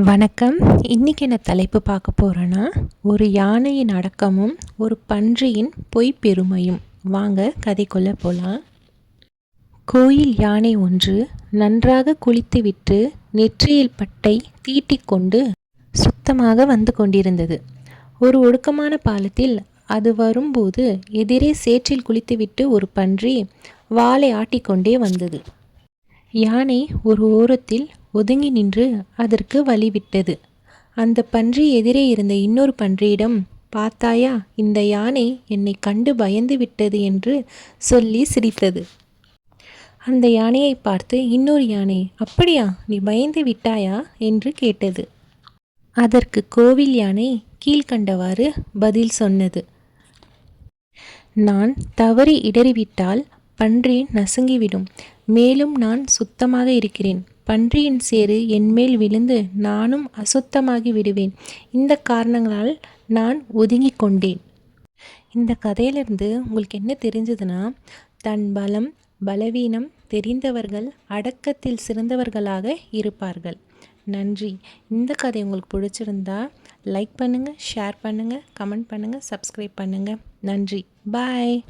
வணக்கம். இன்றைக்கி என்ன தலைப்பு பார்க்க போகிறேன்னா, ஒரு யானையின் அடக்கமும் ஒரு பன்றியின் பொய் பெருமையும். வாங்க கதைக்குள்ளே போகலாம். கோயில் யானை ஒன்று நன்றாக குளித்துவிட்டு நெற்றியில் பட்டை தீட்டிக்கொண்டு சுத்தமாக வந்து கொண்டிருந்தது. ஒரு ஒடுக்கமான பாலத்தில் அது வரும்போது எதிரே சேற்றில் குளித்துவிட்டு ஒரு பன்றி வாலை ஆட்டிக்கொண்டே வந்தது. யானை ஒரு ஓரத்தில் ஒதுங்கி நின்று அதற்கு வழிவிட்டது. அந்த பன்றி எதிரே இருந்த இன்னொரு பன்றியிடம், பார்த்தாயா, இந்த யானை என்னை கண்டு பயந்து விட்டது என்று சொல்லி சிரித்தது. அந்த யானையை பார்த்து இன்னொரு யானை, அப்படியா, நீ பயந்து விட்டாயா என்று கேட்டது. அதற்கு கோவில் யானை கீழ்கண்டவாறு பதில் சொன்னது. நான் தவறி இடறிவிட்டால் பன்றி நசுங்கிவிடும். மேலும் நான் சுத்தமாக இருக்கிறேன். பன்றியின் சேறு என்மேல் விழுந்து நானும் அசுத்தமாகி விடுவேன். இந்த காரணங்களால் நான் ஒதுங்கி கொண்டேன். இந்த கதையிலிருந்து உங்களுக்கு என்ன தெரிஞ்சதுன்னா, தன் பலம் பலவீனம் தெரிந்தவர்கள் அடக்கத்தில் சிறந்தவர்களாக இருப்பார்கள். நன்றி. இந்த கதை உங்களுக்கு பிடிச்சிருந்தா லைக் பண்ணுங்கள், ஷேர் பண்ணுங்கள், கமெண்ட் பண்ணுங்கள், சப்ஸ்கிரைப் பண்ணுங்கள். நன்றி. பாய்.